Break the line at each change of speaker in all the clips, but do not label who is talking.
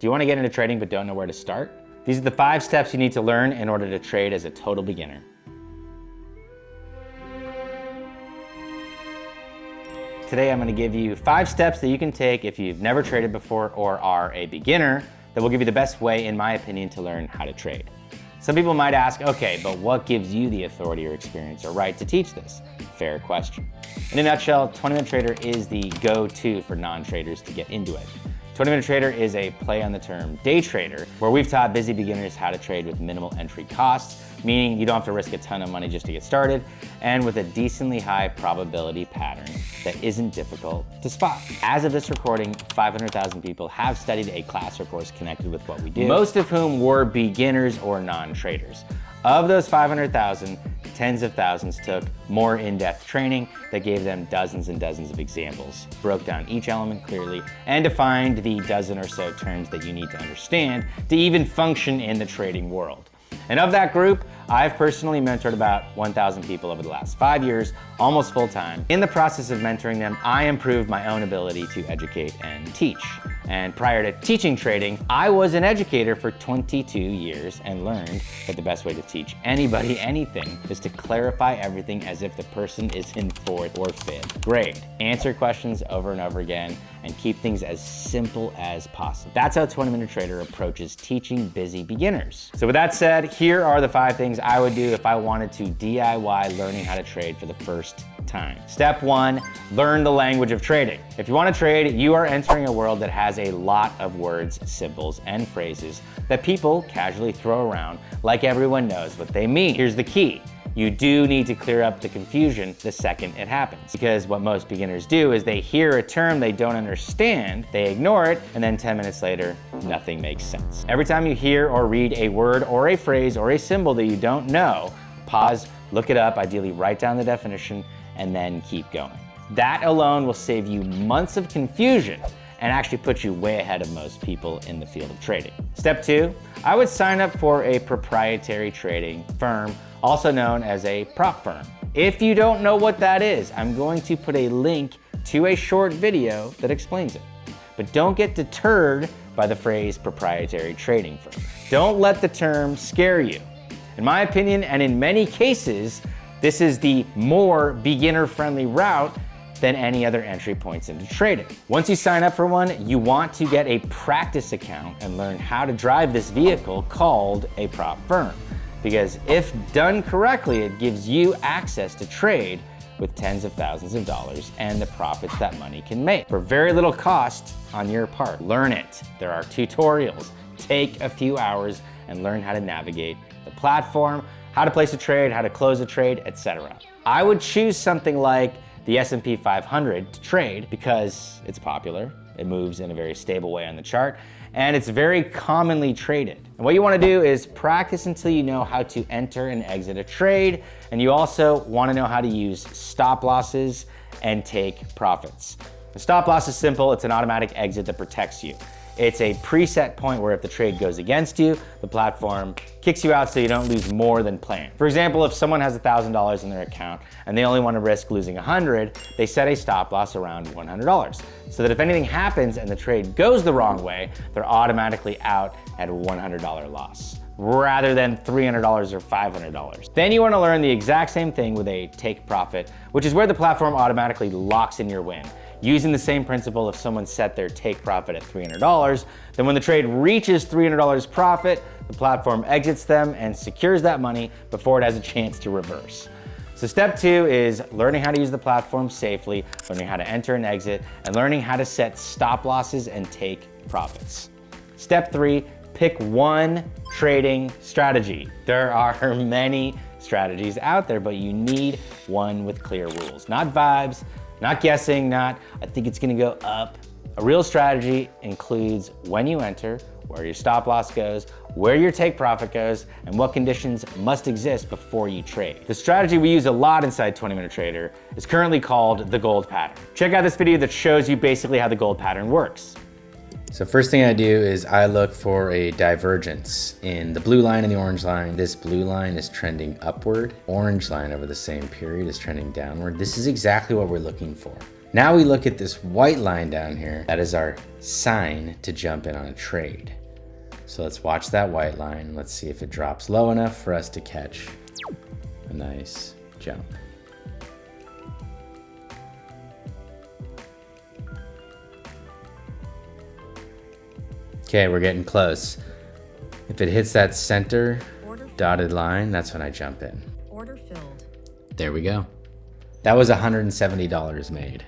Do you want to get into trading but don't know where to start? These are the 5 steps you need to learn in order to trade as a total beginner. Today I'm going to give you 5 steps that you can take if you've never traded before or are a beginner that will give you the best way, in my opinion, to learn how to trade. Some people might ask, okay, but what gives you the authority or experience or right to teach this? Fair question. In a nutshell, 20-Minute Trader is the go-to for non-traders to get into it. 20-Minute Trader is a play on the term day trader, where we've taught busy beginners how to trade with minimal entry costs, meaning you don't have to risk a ton of money just to get started, and with a decently high probability pattern that isn't difficult to spot. As of this recording, 500,000 people have studied a class or course connected with what we do, most of whom were beginners or non-traders. Of those 500,000, tens of thousands took more in-depth training that gave them dozens and dozens of examples, broke down each element clearly, and defined the dozen or so terms that you need to understand to even function in the trading world. And of that group, I've personally mentored about 1,000 people over the last 5 years, almost full time. In the process of mentoring them, I improved my own ability to educate and teach. And prior to teaching trading, I was an educator for 22 years and learned that the best way to teach anybody anything is to clarify everything as if the person is in 4th or 5th grade. Answer questions over and over again and keep things as simple as possible. That's how 20-Minute Trader approaches teaching busy beginners. So with that said, here are the 5 things I would do if I wanted to DIY learning how to trade for the first time. Step 1, learn the language of trading. If you want to trade, you are entering a world that has a lot of words, symbols, and phrases that people casually throw around like everyone knows what they mean. Here's the key. You do need to clear up the confusion the second it happens. Because what most beginners do is they hear a term they don't understand, they ignore it, and then 10 minutes later, nothing makes sense. Every time you hear or read a word or a phrase or a symbol that you don't know, pause, look it up, ideally write down the definition, and then keep going. That alone will save you months of confusion and actually put you way ahead of most people in the field of trading. Step 2, I would sign up for a proprietary trading firm, also known as a prop firm. If you don't know what that is, I'm going to put a link to a short video that explains it. But don't get deterred by the phrase proprietary trading firm. Don't let the term scare you. In my opinion, and in many cases, this is the more beginner-friendly route than any other entry points into trading. Once you sign up for one, you want to get a practice account and learn how to drive this vehicle called a prop firm. Because if done correctly, it gives you access to trade with tens of thousands of dollars and the profits that money can make for very little cost on your part. Learn it. There are tutorials. Take a few hours and learn how to navigate the platform, how to place a trade, how to close a trade, etc. I would choose something like the S&P 500 to trade because it's popular, it moves in a very stable way on the chart, and it's very commonly traded. And what you want to do is practice until you know how to enter and exit a trade, and you also want to know how to use stop losses and take profits. The stop loss is simple, it's an automatic exit that protects you. It's a preset point where if the trade goes against you, the platform kicks you out so you don't lose more than planned. For example, if someone has $1,000 in their account and they only want to risk losing 100, they set a stop loss around $100. So that if anything happens and the trade goes the wrong way, they're automatically out at a $100 loss, rather than $300 or $500. Then you want to learn the exact same thing with a take profit, which is where the platform automatically locks in your win. Using the same principle, if someone set their take profit at $300, then when the trade reaches $300 profit, the platform exits them and secures that money before it has a chance to reverse. So step 2 is learning how to use the platform safely, learning how to enter and exit, and learning how to set stop losses and take profits. Step 3, pick one trading strategy. There are many strategies out there, but you need one with clear rules. Not vibes, not guessing, not, I think it's gonna go up. A real strategy includes when you enter, where your stop loss goes, where your take profit goes, and what conditions must exist before you trade. The strategy we use a lot inside 20-Minute Trader is currently called the gold pattern. Check out this video that shows you basically how the gold pattern works. So first thing I do is I look for a divergence in the blue line and the orange line. This blue line is trending upward. Orange line over the same period is trending downward. This is exactly what we're looking for. Now we look at this white line down here. That is our sign to jump in on a trade. So let's watch that white line. Let's see if it drops low enough for us to catch a nice jump. Okay, we're getting close. If it hits that center dotted line, that's when I jump in.
Order filled.
There we go. That was $170 made.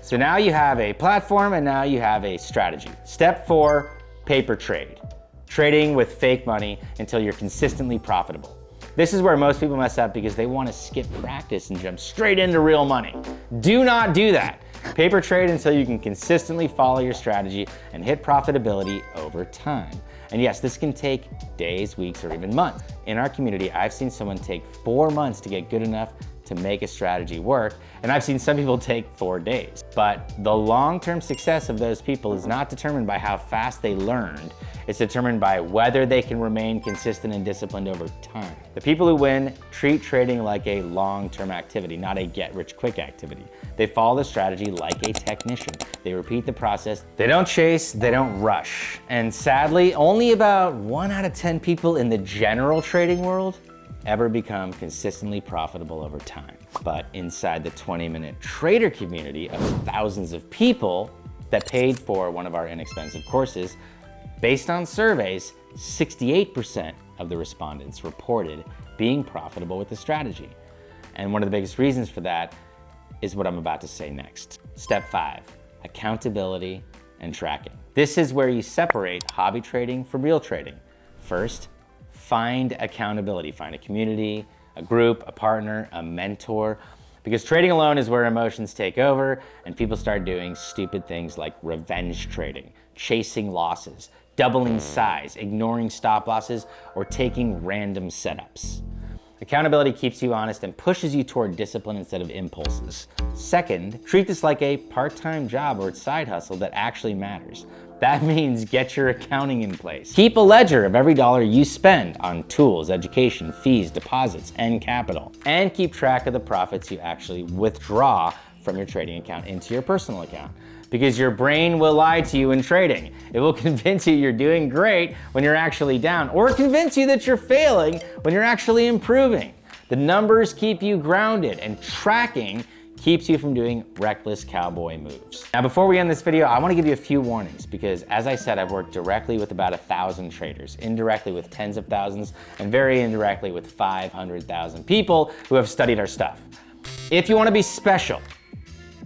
So now you have a platform and now you have a strategy. Step 4, paper trade. Trading with fake money until you're consistently profitable. This is where most people mess up because they want to skip practice and jump straight into real money. Do not do that. Paper trade until you can consistently follow your strategy and hit profitability over time. And yes, this can take days, weeks, or even months. In our community, I've seen someone take 4 months to get good enough to make a strategy work, and I've seen some people take 4 days. But the long-term success of those people is not determined by how fast they learned, it's determined by whether they can remain consistent and disciplined over time. The people who win treat trading like a long-term activity, not a get-rich-quick activity. They follow the strategy like a technician. They repeat the process. They don't chase, they don't rush. And sadly, only about 1 out of 10 people in the general trading world ever become consistently profitable over time. But inside the 20-minute trader community of thousands of people that paid for one of our inexpensive courses, based on surveys, 68% of the respondents reported being profitable with the strategy. And one of the biggest reasons for that is what I'm about to say next. Step 5, accountability and tracking. This is where you separate hobby trading from real trading. First, find accountability. Find a community, a group, a partner, a mentor. Because trading alone is where emotions take over and people start doing stupid things like revenge trading, chasing losses, doubling size, ignoring stop losses, or taking random setups. Accountability keeps you honest and pushes you toward discipline instead of impulses. Second, treat this like a part-time job or side hustle that actually matters. That means get your accounting in place. Keep a ledger of every dollar you spend on tools, education, fees, deposits, and capital. And keep track of the profits you actually withdraw from your trading account into your personal account. Because your brain will lie to you in trading. It will convince you you're doing great when you're actually down, or convince you that you're failing when you're actually improving. The numbers keep you grounded, and tracking keeps you from doing reckless cowboy moves. Now, before we end this video, I want to give you a few warnings because, as I said, I've worked directly with about 1,000 traders, indirectly with tens of thousands, and very indirectly with 500,000 people who have studied our stuff. If you want to be special,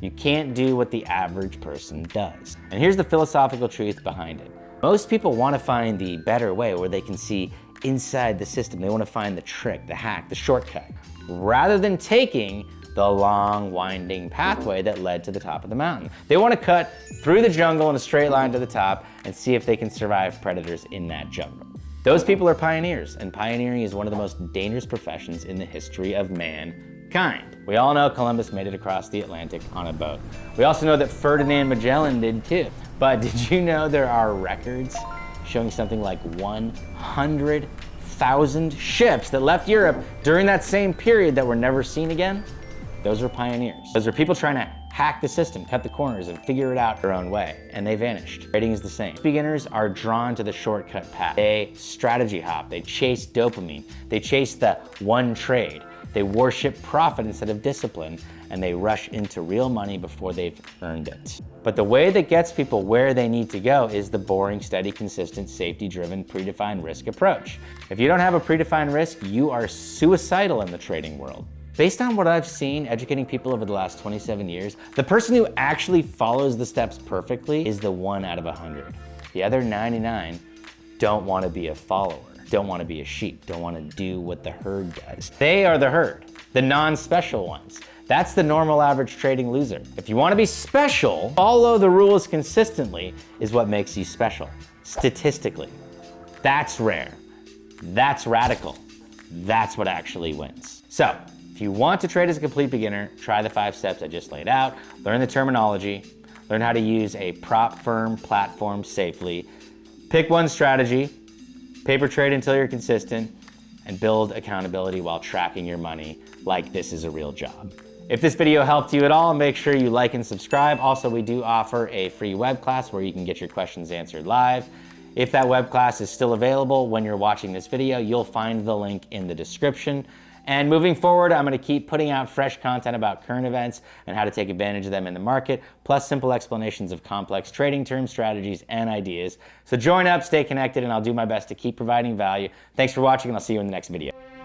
you can't do what the average person does. And here's the philosophical truth behind it. Most people want to find the better way where they can see inside the system. They want to find the trick, the hack, the shortcut, rather than taking the long, winding pathway that led to the top of the mountain. They want to cut through the jungle in a straight line to the top and see if they can survive predators in that jungle. Those people are pioneers, and pioneering is one of the most dangerous professions in the history of mankind. We all know Columbus made it across the Atlantic on a boat. We also know that Ferdinand Magellan did too. But did you know there are records showing something like 100,000 ships that left Europe during that same period that were never seen again? Those are pioneers. Those are people trying to hack the system, cut the corners, and figure it out their own way, and they vanished. Trading is the same. Beginners are drawn to the shortcut path. They strategy hop, they chase dopamine, they chase the one trade, they worship profit instead of discipline, and they rush into real money before they've earned it. But the way that gets people where they need to go is the boring, steady, consistent, safety-driven, predefined risk approach. If you don't have a predefined risk, you are suicidal in the trading world. Based on what I've seen educating people over the last 27 years, the person who actually follows the steps perfectly is the 1 out of 100. The other 99 don't want to be a follower, don't want to be a sheep, don't want to do what the herd does. They are the herd, the non-special ones. That's the normal average trading loser. If you want to be special, follow the rules consistently is what makes you special, statistically. That's rare, that's radical, that's what actually wins. So, if you want to trade as a complete beginner, try the 5 steps I just laid out, learn the terminology, learn how to use a prop firm platform safely, pick one strategy, paper trade until you're consistent, and build accountability while tracking your money like this is a real job. If this video helped you at all, make sure you like and subscribe. Also, we do offer a free web class where you can get your questions answered live. If that web class is still available when you're watching this video, you'll find the link in the description. And moving forward, I'm gonna keep putting out fresh content about current events and how to take advantage of them in the market, plus simple explanations of complex trading terms, strategies, and ideas. So join up, stay connected, and I'll do my best to keep providing value. Thanks for watching, and I'll see you in the next video.